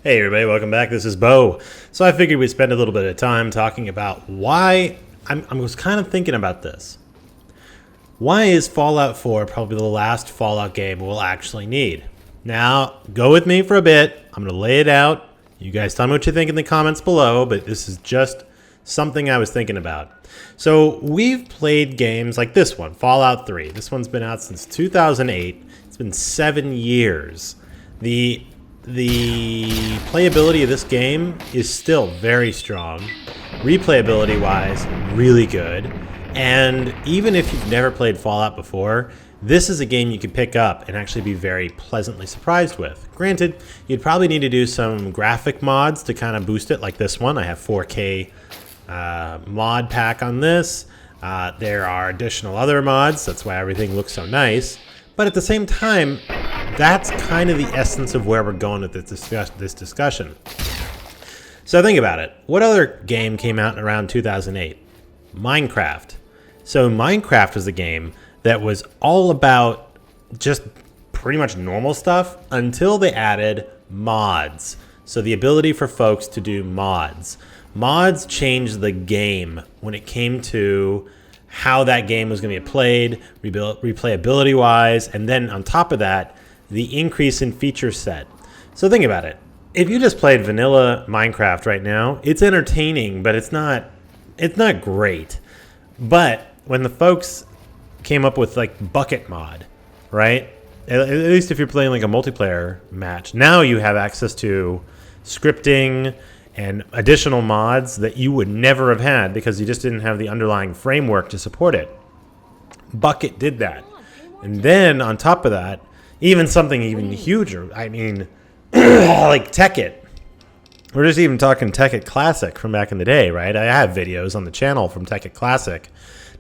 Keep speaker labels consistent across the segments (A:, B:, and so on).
A: Hey everybody, welcome back. This is Beau. So I figured we'd spend a little bit of time talking about why I was kind of thinking about this. Why is Fallout 4 probably the last Fallout game we'll actually need? Now, go with me for a bit. I'm going to lay it out. You guys tell me what you think in the comments below, but this is just something I was thinking about. So we've played games like this one, Fallout 3. This one's been out since 2008. It's been 7 years. The playability of this game is still very strong. Replayability wise, really good. And even if you've never played Fallout before, this is a game you can pick up and actually be very pleasantly surprised with. Granted, you'd probably need to do some graphic mods to kind of boost it, like this one. I have 4K mod pack on this. There are additional other mods. That's why everything looks so nice. But at the same time, that's kind of the essence of where we're going with this discussion. So think about it. What other game came out around 2008? Minecraft. So Minecraft was a game that was all about just pretty much normal stuff until they added mods. So the ability for folks to do mods. Mods changed the game when it came to how that game was going to be played, replayability wise, and then on top of that, the increase in feature set. So think about it. If you just played vanilla Minecraft right now, it's entertaining, but it's not great. But when the folks came up with like bucket mod, right? At least if you're playing like a multiplayer match, now you have access to scripting and additional mods that you would never have had because you just didn't have the underlying framework to support it. Bucket did that. And then on top of that, even something even huger, I mean, like Tekkit. We're just even talking Tekkit Classic from back in the day, right? I have videos on the channel from Tekkit Classic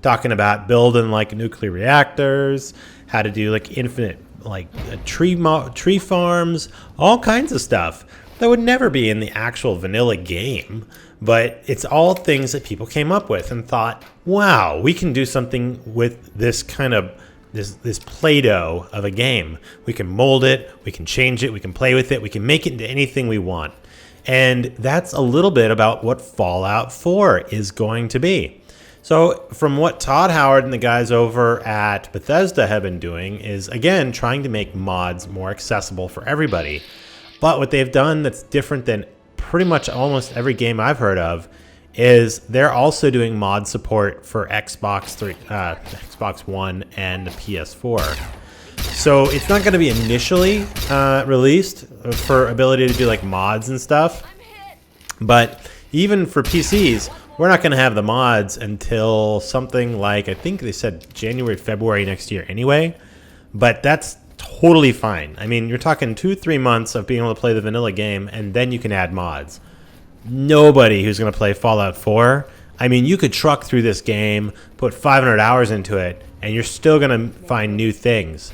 A: talking about building like nuclear reactors, how to do like infinite like tree farms, all kinds of stuff that would never be in the actual vanilla game. But it's all things that people came up with and thought, wow, we can do something with this kind of this Play-Doh of a game. We can mold it, we can change it, we can play with it, we can make it into anything we want. And that's a little bit about what Fallout 4 is going to be. So from what Todd Howard and the guys over at Bethesda have been doing is, again, trying to make mods more accessible for everybody. But what they've done that's different than pretty much almost every game I've heard of is they're also doing mod support for Xbox One and the PS4. So it's not going to be initially released for ability to do like mods and stuff. But even for PCs, we're not going to have the mods until something like, I think they said January, February next year anyway. But that's totally fine. I mean, you're talking 2-3 months of being able to play the vanilla game, and then you can add mods. Nobody who's going to play Fallout 4, I mean, you could truck through this game, put 500 hours into it, and you're still going to find new things.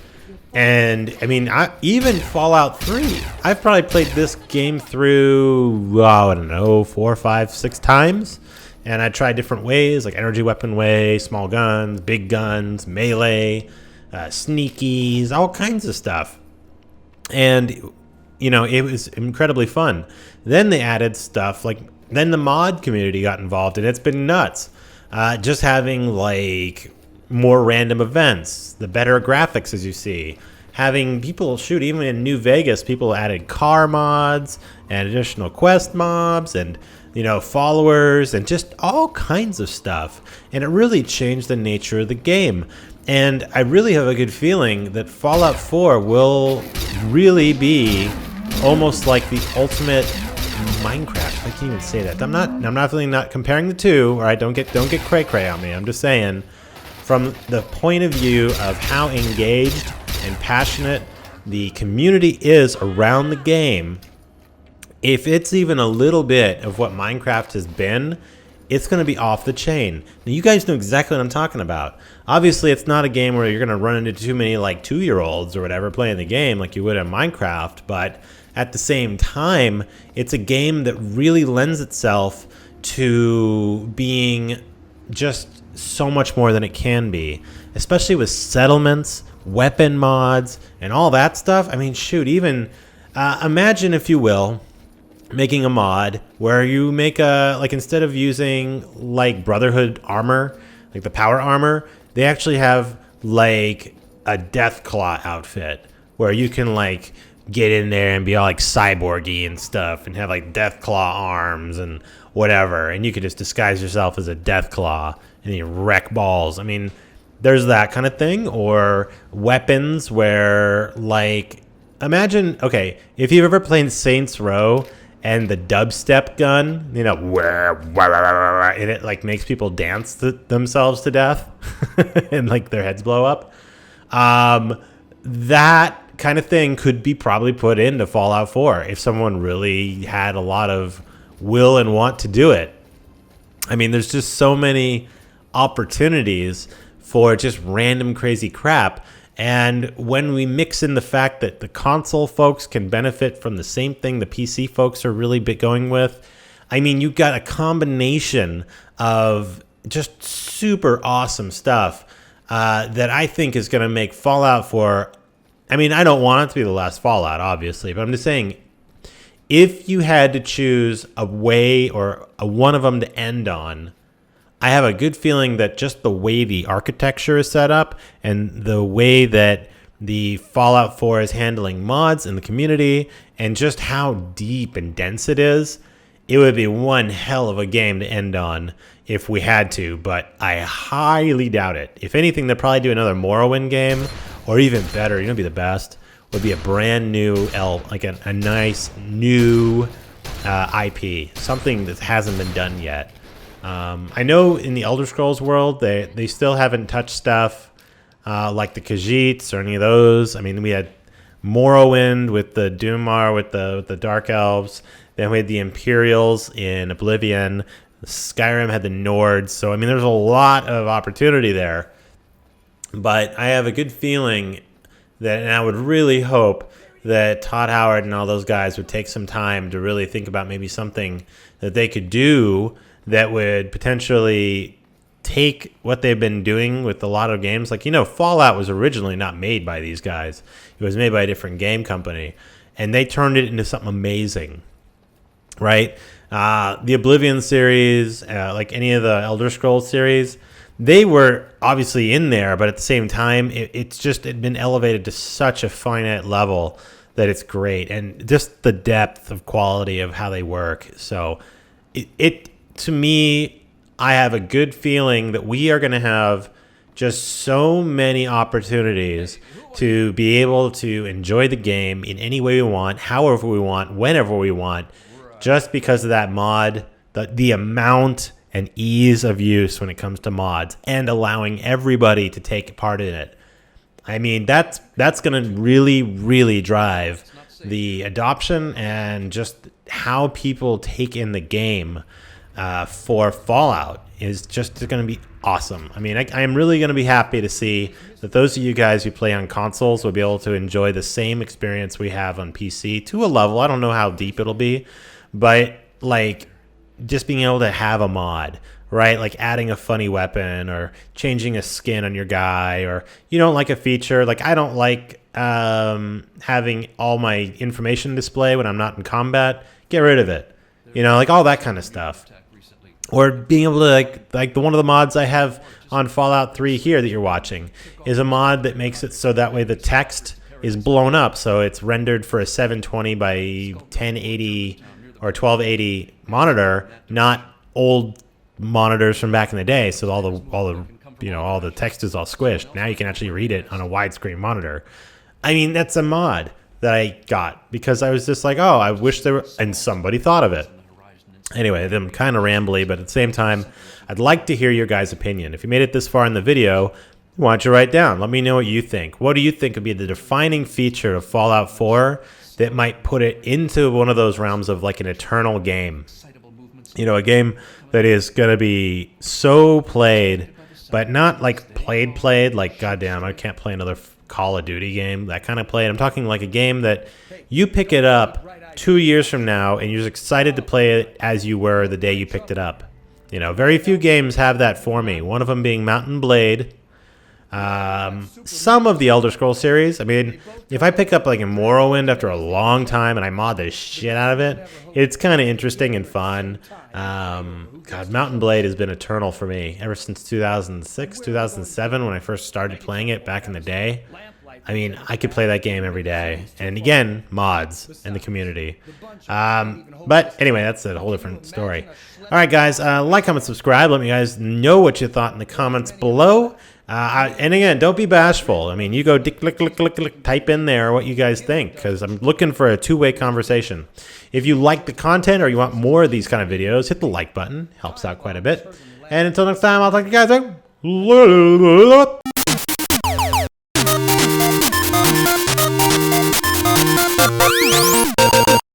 A: And, I mean, even Fallout 3, I've probably played this game through, I don't know, 4, 5, 6 times. And I tried different ways, like energy weapon way, small guns, big guns, melee, sneakies, all kinds of stuff. And, you know, it was incredibly fun. Then they added stuff like, then the mod community got involved, and it's been nuts. Just having like more random events, the better graphics as you see. Having people shoot, even in New Vegas, people added car mods and additional quest mobs and, you know, followers and just all kinds of stuff. And it really changed the nature of the game. And I really have a good feeling that Fallout 4 will really be almost like the ultimate Minecraft. I can't even say that. I'm not comparing the two. All right, don't get cray on me. I'm just saying, from the point of view of how engaged and passionate the community is around the game, if it's even a little bit of what Minecraft has been, it's going to be off the chain. Now, you guys know exactly what I'm talking about. Obviously, it's not a game where you're going to run into too many like 2-year-olds or whatever playing the game like you would in Minecraft, but at the same time, it's a game that really lends itself to being just so much more than it can be, especially with settlements, weapon mods, and all that stuff. I mean, shoot, even imagine, if you will, making a mod where you make a, like, instead of using like Brotherhood armor, like the power armor, they actually have like a Deathclaw outfit where you can like get in there and be all like cyborgy and stuff and have like Deathclaw arms and whatever, and you could just disguise yourself as a Deathclaw and you wreck balls. I mean, there's that kind of thing. Or weapons where, like, imagine, okay, if you've ever played Saints Row and the dubstep gun, you know, and it like makes people dance themselves to death and like their heads blow up. That kind of thing could be probably put into Fallout 4 if someone really had a lot of will and want to do it. I mean, there's just so many opportunities for just random crazy crap. And when we mix in the fact that the console folks can benefit from the same thing the PC folks are really going with, I mean, you've got a combination of just super awesome stuff that I think is going to make Fallout 4. I mean, I don't want it to be the last Fallout, obviously, but I'm just saying, if you had to choose a way or one of them to end on, I have a good feeling that just the way the architecture is set up and the way that the Fallout 4 is handling mods in the community and just how deep and dense it is, it would be one hell of a game to end on if we had to, but I highly doubt it. If anything, they'll probably do another Morrowind game, or even better, you know, be the best, would be a brand new, like a nice new IP, something that hasn't been done yet. I know in the Elder Scrolls world, they still haven't touched stuff like the Khajiits or any of those. I mean, we had Morrowind with the Doomar, with the Dark Elves. Then we had the Imperials in Oblivion. Skyrim had the Nords. So, I mean, there's a lot of opportunity there. But I have a good feeling that, and I would really hope that Todd Howard and all those guys would take some time to really think about maybe something that they could do that would potentially take what they've been doing with a lot of games. Like, you know, Fallout was originally not made by these guys. It was made by a different game company. And they turned it into something amazing, right? The Oblivion series, like any of the Elder Scrolls series, they were obviously in there, but at the same time, it'd been elevated to such a finite level that it's great. And just the depth of quality of how they work. So to me, I have a good feeling that we are going to have just so many opportunities to be able to enjoy the game in any way we want, however we want, whenever we want, just because of that mod, the amount and ease of use when it comes to mods, and allowing everybody to take part in it. I mean, that's going to really, really drive the adoption and just how people take in the game for Fallout is just going to be awesome. I mean, I am really going to be happy to see that those of you guys who play on consoles will be able to enjoy the same experience we have on PC to a level. I don't know how deep it'll be, but like just being able to have a mod, right? Like adding a funny weapon or changing a skin on your guy, or you don't like a feature. Like I don't like having all my information display when I'm not in combat. Get rid of it. You know, like all that kind of stuff. Or being able to like the one of the mods I have on Fallout 3 here that you're watching is a mod that makes it so that way the text is blown up, so it's rendered for a 720 by 1080 or 1280 monitor, not old monitors from back in the day. So all the text is all squished. Now you can actually read it on a widescreen monitor. I mean, that's a mod that I got because I was just like, oh, I wish there were, and somebody thought of it. Anyway, I'm kind of rambly, but at the same time, I'd like to hear your guys' opinion. If you made it this far in the video, why don't you write down? Let me know what you think. What do you think would be the defining feature of Fallout 4 that might put it into one of those realms of like an eternal game? You know, a game that is going to be so played, but not like played, like, goddamn, I can't play another Call of Duty game, that kind of played. I'm talking like a game that you pick it up 2 years from now and you're excited to play it as you were the day you picked it up. You know, very few games have that for me. One of them being Mountain Blade. Some of the Elder Scrolls series, I mean, if I pick up like a Morrowind after a long time and I mod the shit out of it, it's kind of interesting and fun. God, Mountain Blade has been eternal for me ever since 2006, 2007 when I first started playing it back in the day. I mean, I could play that game every day. And again, mods and the community. But anyway, that's a whole different story. All right, guys, like, comment, subscribe. Let me guys know what you thought in the comments below. And again, don't be bashful. I mean, you go click, type in there what you guys think, because I'm looking for a two-way conversation. If you like the content or you want more of these kind of videos, hit the like button. Helps out quite a bit. And until next time, I'll talk to you guys.